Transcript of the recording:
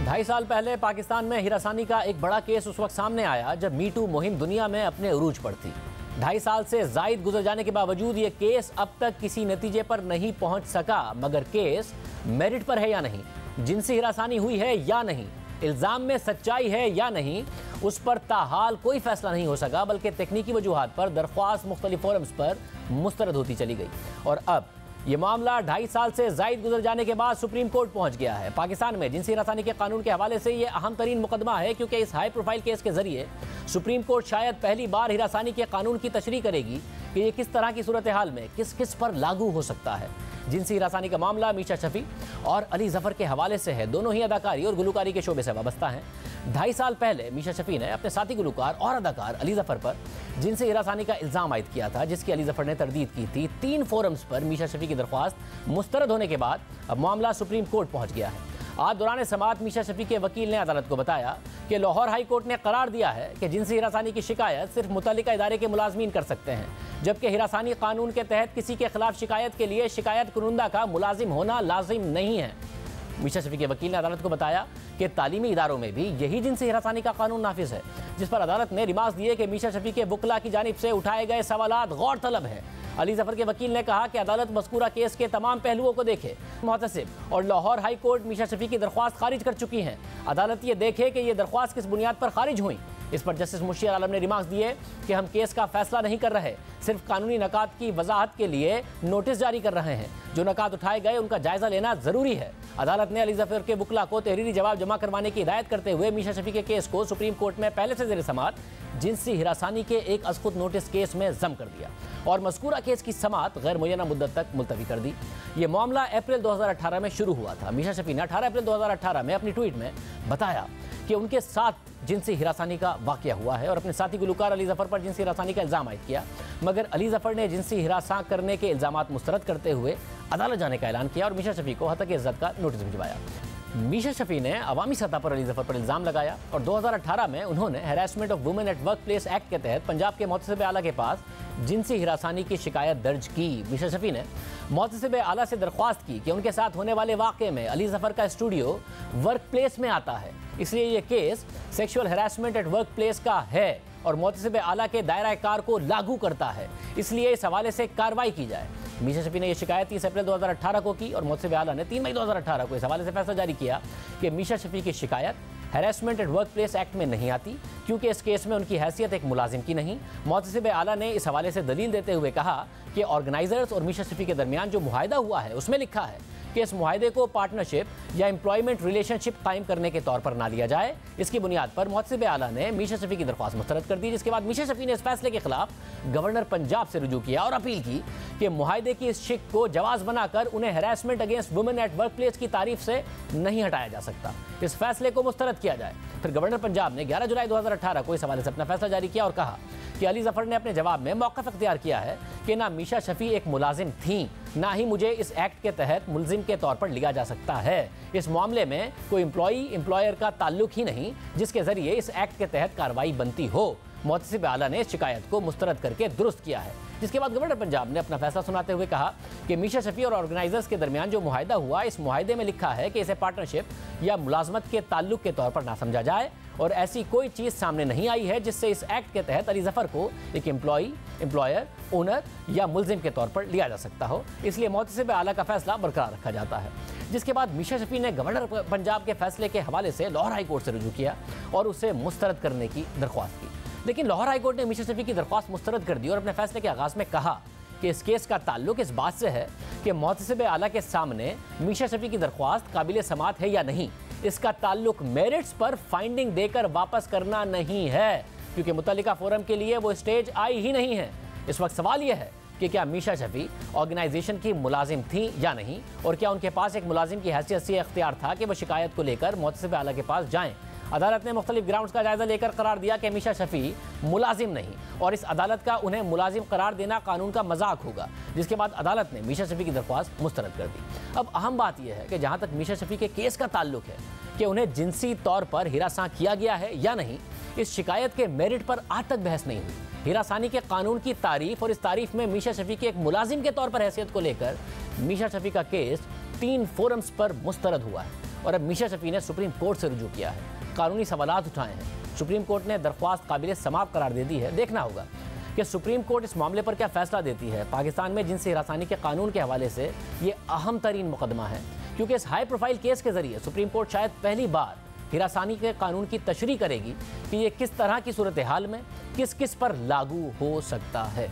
2.5 साल पहले पाकिस्तान में हिरासानी का एक बड़ा केस उस वक्त सामने आया जब मीटू मुहिम दुनिया में अपने उरूज पर थी। 2.5 साल से जायद गुजर जाने के बावजूद ये केस अब तक किसी नतीजे पर नहीं पहुंच सका। मगर केस मेरिट पर है या नहीं, जिनसी हिरासानी हुई है या नहीं, इल्जाम में सच्चाई है या नहीं, उस पर ताहाल कोई फैसला नहीं हो सका, बल्कि तकनीकी वजूहात पर दरख्वास्त मुख्तलिफ फोरम्स पर मुस्तरद होती चली गई। और अब ये मामला 2.5 साल से जायद गुजर जाने के बाद सुप्रीम कोर्ट पहुंच गया है। पाकिस्तान में जिनसी हिरासानी के कानून के हवाले से ये अहम तरीन मुकदमा है, क्योंकि इस हाई प्रोफाइल केस के जरिए सुप्रीम कोर्ट शायद पहली बार हिरासानी के कानून की तशरीह करेगी कि ये किस तरह की सूरत हाल में किस किस पर लागू हो सकता है। जिनसी हिरासानी का मामला मीशा शफी और अली जफर के हवाले से है। दोनों ही अदाकारी और गुलकारी के शोबे से वाबस्ता हैं। 2.5 साल पहले मीशा शफी ने अपने साथी गुलकार और अदाकार अली जफर पर जिनसी हिरासानी का इल्ज़ाम आयद किया था, जिसकी अली जफर ने तरदीद की थी। 3 फोरम्स पर मीशा शफी की दरख्वास्त मुस्तरद होने के बाद अब मामला सुप्रीम कोर्ट पहुंच गया है। आज दौरान समाअत मीशा शफी के वकील ने अदालत को बताया कि लाहौर हाई कोर्ट ने करार दिया है कि जिनसी हिरासानी की शिकायत सिर्फ मुतल्लिका इदारे के मुलाजमीन कर सकते हैं, जबकि हिरासानी कानून के तहत किसी के खिलाफ शिकायत के लिए शिकायत कुरुंदा का मुलाजिम होना लाजिम नहीं है। मीशा शफी के वकील ने अदालत को बताया कि तालीमी इदारों में भी यही जिनसी हिरासानी का कानून नाफिज है, जिस पर अदालत ने रिमार्क्स दिए कि मीशा शफी के वकला की जानिब से उठाए गए सवालात गौर तलब है। अली जफर के वकील ने कहा कि अदालत मज़कूरा केस के तमाम पहलुओं को देखे। मुहतसिब और लाहौर हाई कोर्ट मीशा शफी की दरख्वास्त खारिज कर चुकी हैं। अदालत ये देखे कि ये दरख्वास्त किस बुनियाद पर खारिज हुई। इस पर जस्टिस मुर्शीद आलम ने रिमार्क्स दिए कि हम केस का फैसला नहीं कर रहे, सिर्फ कानूनी नकात की वजाहत के लिए नोटिस जारी कर रहे हैं। जो नकात उठाए गए उनका जायजा लेना जरूरी है। अदालत ने अली जफर के वकला को तहरीरी जवाब जमा करवाने की हिदायत करते हुए मीशा शफी के केस को सुप्रीम कोर्ट में पहले से ज़ेर समाअत जिनसी हिरासानी के एक अज़खुद नोटिस केस में जम कर दिया और मज़कूरा केस की समाअत गैर मुय्यना मुद्दत तक मुलतवी कर दी। ये मामला अप्रैल 2018 में शुरू हुआ था। मीशा शफी ने 18 अप्रैल 2018 में अपनी ट्वीट में बताया कि उनके साथ जिनसी हिरासानी का वाक़या हुआ है और अपने साथी गुलकार अली जफर पर जिनसी हिरासानी का इल्ज़ाम आयद किया। मगर अली जफर ने जिनसी हिरासा करने के इल्ज़ामात मुस्तरद करते हुए अदालत जाने का ऐलान किया और मीशा शफी को हतक इज़्ज़त का नोटिस भिजवाया। मीशा शफी ने अवामी सतह पर अली जफर पर इल्ज़ाम लगाया और 2018 में उन्होंने harassment of women at work place act के तहत पंजाब के मोहतसिब आला के पास जिनसी हिरासानी की शिकायत दर्ज की। मीशा शफी ने मोहतसिब आला से दरख्वास्त की कि उनके साथ होने वाले वाक़े में अली जफर का स्टूडियो वर्क प्लेस में आता है, इसलिए ये case sexual harassment at work place का है और मोहतसिब आला के दायरा कार को लागू करता है, इसलिए इस हवाले से कार्रवाई की जाए। मीशा शफी ने यह शिकायत 30 अप्रैल 2018 को की और मोहतसिब आला ने 3 मई 2018 को इस हवाले से फैसला जारी किया कि मीशा शफी की शिकायत harassment at work place act में नहीं आती, क्योंकि इस केस में उनकी हैसियत एक मुलाजिम की नहीं। मोहतसिब आला ने इस हवाले से दलील देते हुए कहा कि ऑर्गेनाइजर्स और मीशा शफी के दरमियान जो मुआहदा हुआ है उसमें लिखा है कि इस मुआहदे को पार्टनरशिप या एम्प्लॉयमेंट रिलेशनशिप कायम करने के तौर पर ना लिया जाए। इसकी बुनियाद पर मोहतसिब आला ने मीशा शफी की दरख्वास्त मुस्तरद कर दी, जिसके बाद मीशा शफी ने इस फैसले के खिलाफ गवर्नर पंजाब से रुजू किया और अपील की कि मुआहदे की इस शिक को जवाज बनाकर उन्हें harassment against women at work place की तारीफ से नहीं हटाया जा सकता। इस फैसले को मुस्तरद किया जाए। फिर गवर्नर पंजाब ने 11 जुलाई 2018 को इस हवाले से अपना फैसला जारी किया और कहा कि अली जफर ने अपने जवाब में मौक़िफ़ अख्तियार किया है कि ना मीशा शफी एक मुलाजिम थी, ना ही मुझे इस एक्ट के तहत मुलजिम के तौर पर लिया जा सकता है। इस मामले में कोई एम्प्लॉई एम्प्लॉयर का ताल्लुक ही नहीं जिसके जरिए इस एक्ट के तहत कार्रवाई बनती हो। मोहतसिब आला ने इस शिकायत को मुस्तरद करके दुरुस्त किया है, जिसके बाद गवर्नर पंजाब ने अपना फैसला सुनाते हुए कहा कि मीशा शफी और ऑर्गेनाइजर्स के दरमियान जो मुआहदा हुआ, इस मुआहदे में लिखा है कि इसे पार्टनरशिप या मुलाजमत के ताल्लुक के तौर पर ना समझा जाए और ऐसी कोई चीज़ सामने नहीं आई है जिससे इस एक्ट के तहत अली जफर को एक एम्प्लॉई, एम्प्लॉयर, ओनर या मुलजिम के तौर पर लिया जा सकता हो। इसलिए मोहतसिब आला का फैसला बरकरार रखा जाता है। जिसके बाद मीशा शफी ने गवर्नर पंजाब के फैसले के हवाले से लाहौर हाई कोर्ट से रुजू किया और उसे मुस्तरद करने की दरख्वास्त की। लेकिन लाहौर हाई कोर्ट ने मीशा शफी की दरख्वास्त मुस्तरद कर दी और अपने फैसले के आगाज़ में कहा कि इस केस का ताल्लुक इस बात से है कि मोहतसिब आला के सामने मीशा शफी की दरख्वास्त काबिल समाअत है या नहीं। इसका ताल्लुक मेरिट्स पर फाइंडिंग देकर वापस करना नहीं है, क्योंकि मुतल्लिका फोरम के लिए वो स्टेज आई ही नहीं है। इस वक्त सवाल यह है कि क्या मीशा शफी ऑर्गेनाइजेशन की मुलाजिम थी या नहीं, और क्या उनके पास एक मुलाजिम की हैसियत से इख्तियार था कि वह शिकायत को लेकर मोहतसिब आला के पास जाएं। अदालत ने मुख्तलिफ ग्राउंड्स का जायजा लेकर करार दिया कि मीशा शफी मुलाजिम नहीं और इस अदालत का उन्हें मुलाजिम करार देना कानून का मजाक होगा, जिसके बाद अदालत ने मीशा शफी की दरख्वास्त मुस्तरद कर दी। अब अहम बात यह है कि जहाँ तक मीशा शफी के केस का ताल्लुक है कि उन्हें जिनसी तौर पर हिरासा किया गया है या नहीं, इस शिकायत के मेरिट पर आज तक बहस नहीं हुई। हिरासानी के कानून की तारीफ और इस तारीफ में मीशा शफी के एक मुलाजिम के तौर पर हैसियत को लेकर मीशा शफी का केस 3 फोरम्स पर मुस्तरद हुआ है और अब मीशा शफी ने सुप्रीम कोर्ट से रुजू किया है, कानूनी सवालात उठाए हैं। सुप्रीम कोर्ट ने दरख्वास्त काबिल समाअत करार दे दी है। देखना होगा कि सुप्रीम कोर्ट इस मामले पर क्या फैसला देती है। पाकिस्तान में जिनसी हिरासानी के कानून के हवाले से ये अहम तरीन मुकदमा है, क्योंकि इस हाई प्रोफाइल केस के जरिए सुप्रीम कोर्ट शायद पहली बार हिरासानी के कानून की तशरीह करेगी कि ये किस तरह की सूरत हाल में किस किस पर लागू हो सकता है।